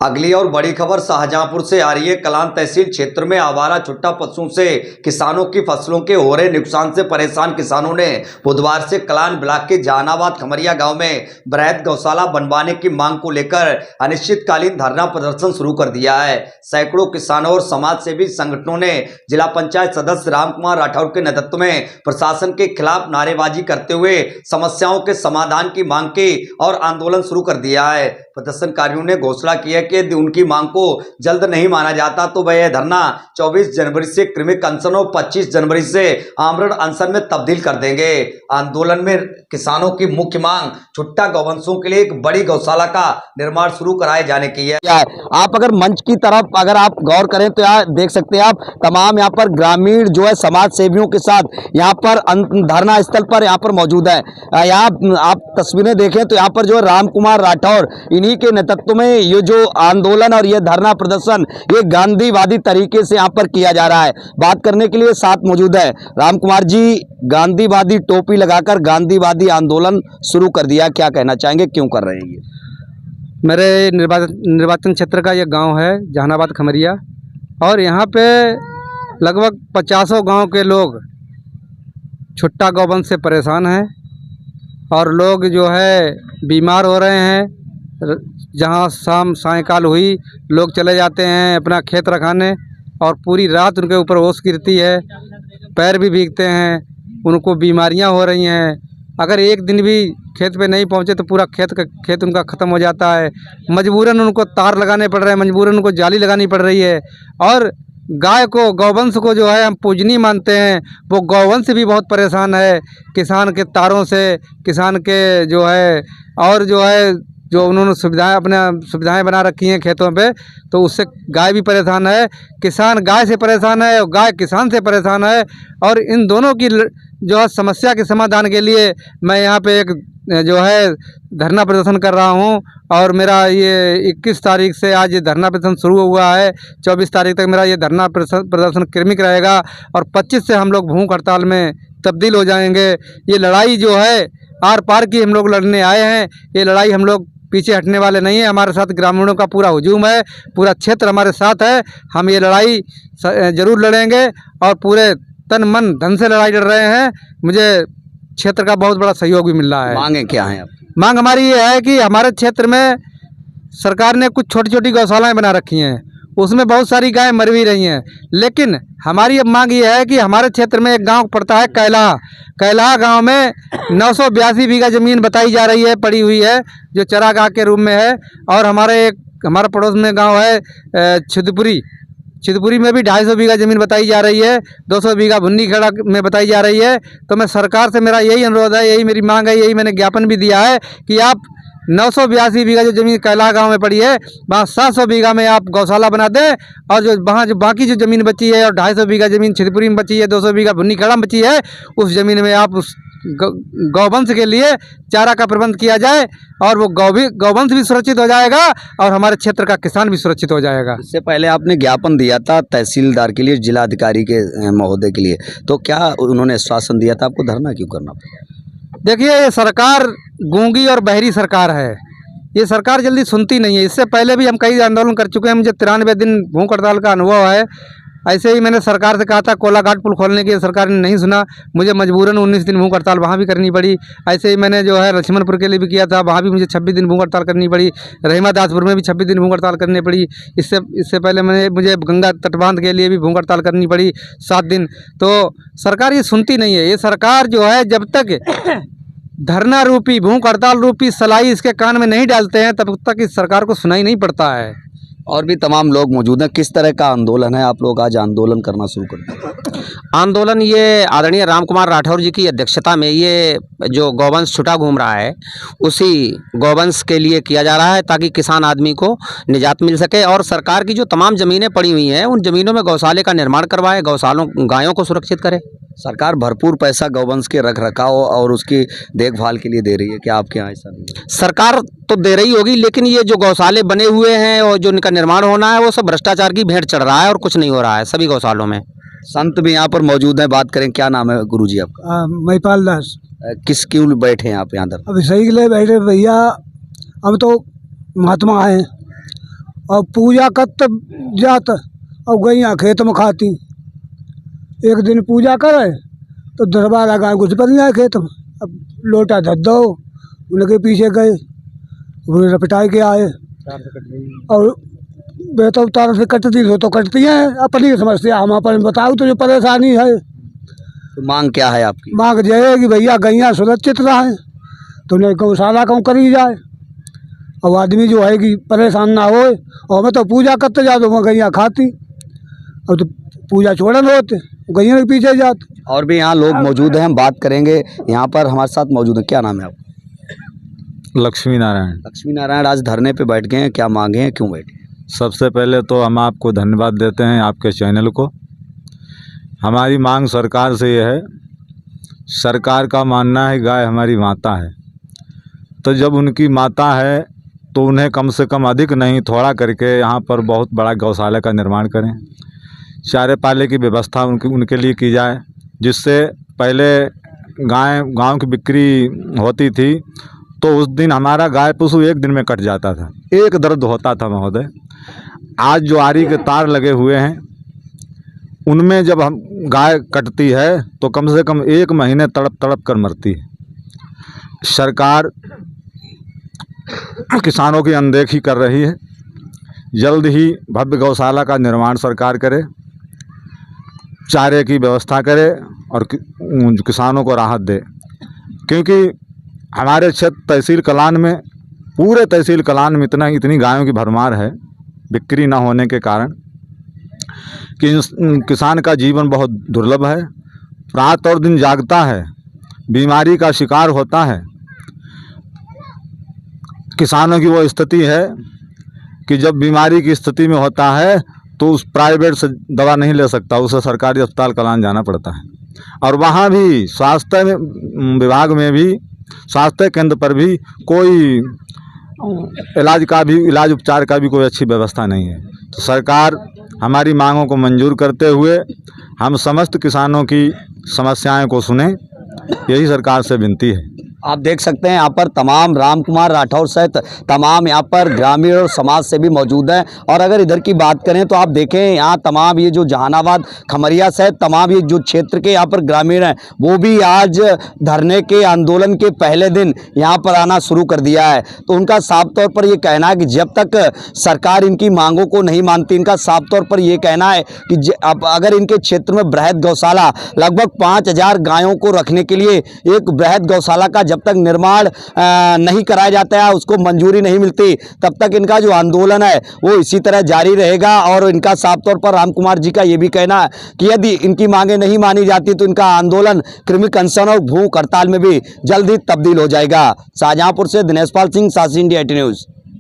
अगली और बड़ी खबर शाहजहांपुर से आ रही है। कलान तहसील क्षेत्र में आवारा छुट्टा पशुओं से किसानों की फसलों के हो रहे नुकसान से परेशान किसानों ने बुधवार से कलान ब्लॉक के जहानाबाद खमरिया गांव में बृहद गौशाला बनवाने की मांग को लेकर अनिश्चितकालीन धरना प्रदर्शन शुरू कर दिया है। सैकड़ों किसानों और समाज सेवी संगठनों ने जिला पंचायत सदस्य रामकुमार राठौर के नेतृत्व में प्रशासन के खिलाफ नारेबाजी करते हुए समस्याओं के समाधान की मांग की और आंदोलन शुरू कर दिया है। प्रदर्शनकारियों ने घोषणा की है कि उनकी मांग को जल्द नहीं माना जाता तो वह धरना 24 जनवरी से क्रमिक अनशन और 25 जनवरी से आमरण अनशन में तब्दील कर देंगे। आंदोलन में किसानों की मुख्य मांग छुट्टा गौवंशों के लिए एक बड़ी गौशाला का निर्माण शुरू कराए जाने की है। आप अगर मंच की तरफ अगर आप गौर करें तो यहाँ देख सकते हैं आप तमाम यहाँ पर ग्रामीण जो है समाज सेवियों के साथ यहाँ पर धरना स्थल पर यहाँ पर मौजूद है। यहाँ आप तस्वीरें देखें तो यहाँ पर जो रामकुमार राठौर इन्हीं के नेतृत्व में ये जो आंदोलन और ये धरना प्रदर्शन ये गांधीवादी तरीके से यहाँ पर किया जा रहा है। बात करने के लिए साथ मौजूद है रामकुमार जी। गांधीवादी टोपी लगाकर गांधीवादी आंदोलन शुरू कर दिया, क्या कहना चाहेंगे, क्यों कर रहे हैं ये? मेरे निर्वाचन क्षेत्र का ये गांव है जहानाबाद खमरिया और यहाँ पे लगभग 50 गांव के लोग छुट्टा गौवंश से परेशान हैं और लोग जो है बीमार हो रहे हैं। जहाँ शाम सायंकाल हुई लोग चले जाते हैं अपना खेत रखाने और पूरी रात उनके ऊपर ओस गिरती है, पैर भी भीगते हैं, उनको बीमारियां हो रही हैं। अगर एक दिन भी खेत पे नहीं पहुंचे तो पूरा खेत उनका ख़त्म हो जाता है। मजबूरन उनको तार लगाने पड़ रहे हैं, मजबूरन उनको जाली लगानी पड़ रही है। और गाय को गौवंश को जो है हम पूजनीय मानते हैं, वो गौवंश भी बहुत परेशान है किसान के तारों से, किसान के जो है और जो है जो उन्होंने सुविधाएं बना रखी हैं खेतों पे, तो उससे गाय भी परेशान है, किसान गाय से परेशान है और गाय किसान से परेशान है। और इन दोनों की जो है समस्या के समाधान के लिए मैं यहाँ पे एक जो है धरना प्रदर्शन कर रहा हूँ और मेरा ये 21 तारीख से आज ये धरना प्रदर्शन शुरू हुआ है। 24 तारीख तक मेरा ये धरना प्रदर्शन क्रमिक रहेगा और 25 से हम लोग भूख हड़ताल में तब्दील हो जाएंगे। ये लड़ाई जो है आर पार की हम लोग लड़ने आए हैं, ये लड़ाई हम लोग पीछे हटने वाले नहीं है। हमारे साथ ग्रामीणों का पूरा हुजूम है, पूरा क्षेत्र हमारे साथ है। हम ये लड़ाई ज़रूर लड़ेंगे और पूरे तन मन धन से लड़ाई लड़ रहे हैं। मुझे क्षेत्र का बहुत बड़ा सहयोग भी मिल रहा है। मांगे क्या है? मांग हमारी ये है कि हमारे क्षेत्र में सरकार ने कुछ छोटी छोटी गौशालाएँ बना रखी हैं, उसमें बहुत सारी गायें मर भी रही हैं। लेकिन हमारी अब मांग ये है कि हमारे क्षेत्र में एक गांव पड़ता है कैलाहा गांव में 982 बीघा ज़मीन बताई जा रही है, पड़ी हुई है, जो चरागाह के रूप में है। और हमारा पड़ोस में गांव है छिदपुरी में भी 250 बीघा ज़मीन बताई जा रही है, 200 बीघा भुन्नी खेड़ा में बताई जा रही है। तो मैं सरकार से मेरा यही अनुरोध है, यही मेरी मांग है, यही मैंने ज्ञापन भी दिया है कि आप 982 बीघा जो ज़मीन कैलाहा गांव में पड़ी है वहाँ 700 बीघा में आप गौशाला बना दें और जो वहाँ जो बाकी जो ज़मीन बची है और 250 बीघा ज़मीन छिदपुरी में बची है, 200 बीघा भुन्नी खेड़ा में बची है, उस ज़मीन में आप उस गौवंश के लिए चारा का प्रबंध किया जाए और वो गौवंश भी सुरक्षित हो जाएगा और हमारे क्षेत्र का किसान भी सुरक्षित हो जाएगा। इससे पहले आपने ज्ञापन दिया था तहसीलदार के लिए, जिलाधिकारी के महोदय के लिए, तो क्या उन्होंने आश्वासन दिया था? आपको धरना क्यों करना पड़ा? देखिए, ये सरकार गूंगी और बहरी सरकार है, ये सरकार जल्दी सुनती नहीं है। इससे पहले भी हम कई आंदोलन कर चुके हैं, मुझे 93 दिन भूख हड़ताल का अनुभव है। ऐसे ही मैंने सरकार से कहा था कोलाघाट पुल खोलने की, सरकार ने नहीं सुना, मुझे मजबूरन 19 दिन भूख हड़ताल वहाँ भी करनी पड़ी। ऐसे ही मैंने जो है लक्ष्मणपुर के लिए भी किया था, वहाँ भी मुझे 26 दिन भूख हड़ताल करनी पड़ी। रहीमादासपुर में भी 26 दिन भूख हड़ताल करनी पड़ी। इससे पहले मुझे गंगा तटबांध के लिए भी भूख हड़ताल करनी पड़ी 7 दिन। तो सरकार ये सुनती नहीं है। ये सरकार जो है जब तक धरना रूपी भूख हड़ताल रूपी सलाई इसके कान में नहीं डालते हैं तब तक इस सरकार को सुनाई नहीं पड़ता है। और भी तमाम लोग मौजूद हैं। किस तरह का आंदोलन है? आप लोग आज आंदोलन करना शुरू कर दिया? आंदोलन ये आदरणीय रामकुमार राठौर जी की अध्यक्षता में ये जो गौवंश छुटा घूम रहा है उसी गौवंश के लिए किया जा रहा है ताकि किसान आदमी को निजात मिल सके और सरकार की जो तमाम ज़मीनें पड़ी हुई हैं उन ज़मीनों में गौशाले का निर्माण करवाए, गायों को सुरक्षित करे। सरकार भरपूर पैसा गौवंश के रख रखाव और उसकी देखभाल के लिए दे रही है, क्या आपके यहाँ ऐसा नहीं? सरकार तो दे रही होगी, लेकिन ये जो गौशाले बने हुए हैं और जो इनका निर्माण होना है वो सब भ्रष्टाचार की भेंट चढ़ रहा है और कुछ नहीं हो रहा है सभी गौशालों में। संत भी यहाँ पर मौजूद हैं, बात करें। क्या नाम है गुरुजी आपका? महिपाल दास। किस क्यों बैठे हैं आप यहाँ? अब सही के लिए बैठे भैया, हम तो महात्मा हैं और पूजा करते जात और गैया खेत में खाती। एक दिन पूजा करे तो दरबारा गाय घुस पर जाए खेत में। अब लोटा धर दो, उनके पीछे गए, उन्हें रपटाई के आए और बेहतर तार से कटती तो कटती है, अपनी समस्या हम अपन बताओ तो जो परेशानी है। तो मांग क्या है आपकी? मांग जाए कि भैया गैया सुरक्षित रहे, तो नहीं गौशाला कहूँ करी जाए और आदमी जो है कि परेशान ना हो। और मैं तो पूजा करते जाते तो वहाँ गैया खाती, अब तो पूजा छोड़न होते गैया के पीछे जाते। और भी यहाँ लोग मौजूद हैं, हम बात करेंगे। यहाँ पर हमारे साथ मौजूद है, क्या नाम है आपका? लक्ष्मी नारायण। लक्ष्मी नारायण आज धरने पे बैठ गए हैं, क्या मांगे हैं, क्यों बैठे? सबसे पहले तो हम आपको धन्यवाद देते हैं आपके चैनल को। हमारी मांग सरकार से ये है, सरकार का मानना है गाय हमारी माता है, तो जब उनकी माता है तो उन्हें कम से कम अधिक नहीं थोड़ा करके यहाँ पर बहुत बड़ा गौशाला का निर्माण करें, चारे पाले की व्यवस्था उनके लिए की जाए, जिससे पहले गांव की बिक्री होती थी तो उस दिन हमारा गाय पशु एक दिन में कट जाता था, एक दर्द होता था महोदय। आज जो आरी के तार लगे हुए हैं उनमें जब हम गाय कटती है तो कम से कम 1 महीने तड़प तड़प कर मरती है। सरकार किसानों की अनदेखी कर रही है। जल्द ही भव्य गौशाला का निर्माण सरकार करे, चारे की व्यवस्था करे और किसानों को राहत दे, क्योंकि हमारे क्षेत्र तहसील कलान में, पूरे तहसील कलान में इतनी गायों की भरमार है बिक्री ना होने के कारण कि किसान का जीवन बहुत दुर्लभ है, रात और दिन जागता है, बीमारी का शिकार होता है। किसानों की वो स्थिति है कि जब बीमारी की स्थिति में होता है तो उस प्राइवेट से दवा नहीं ले सकता, उसे सरकारी अस्पताल कलान जाना पड़ता है। और वहाँ भी स्वास्थ्य विभाग में भी, स्वास्थ्य केंद्र पर भी कोई इलाज उपचार का भी कोई अच्छी व्यवस्था नहीं है। तो सरकार हमारी मांगों को मंजूर करते हुए हम समस्त किसानों की समस्याएं को सुने, यही सरकार से विनती है। आप देख सकते हैं यहाँ पर तमाम राम कुमार राठौर सहित तमाम यहाँ पर ग्रामीण और समाज सेवी मौजूद हैं। और अगर इधर की बात करें तो आप देखें यहाँ तमाम ये जो जहानाबाद खमरिया सहित तमाम ये जो क्षेत्र के यहाँ पर ग्रामीण हैं वो भी आज धरने के आंदोलन के पहले दिन यहाँ पर आना शुरू कर दिया है। तो उनका साफ तौर पर ये कहना है कि जब तक सरकार इनकी मांगों को नहीं मानती, इनका साफ तौर पर ये कहना है कि अगर इनके क्षेत्र में बृहद गौशाला लगभग 5000 गायों को रखने के लिए एक बृहद गौशाला का जब तक निर्माण नहीं कराया जाता है, उसको मंजूरी नहीं मिलती, तब तक इनका जो आंदोलन है वो इसी तरह जारी रहेगा। और इनका साफ तौर पर राम कुमार जी का ये भी कहना है कि यदि इनकी मांगें नहीं मानी जाती तो इनका आंदोलन कृमिक अनशन और भूख हड़ताल में भी जल्द ही तब्दील हो जाएगा। शाहजहांपुर से दिनेश पाल सिंह, सासी इंडिया 18 न्यूज़।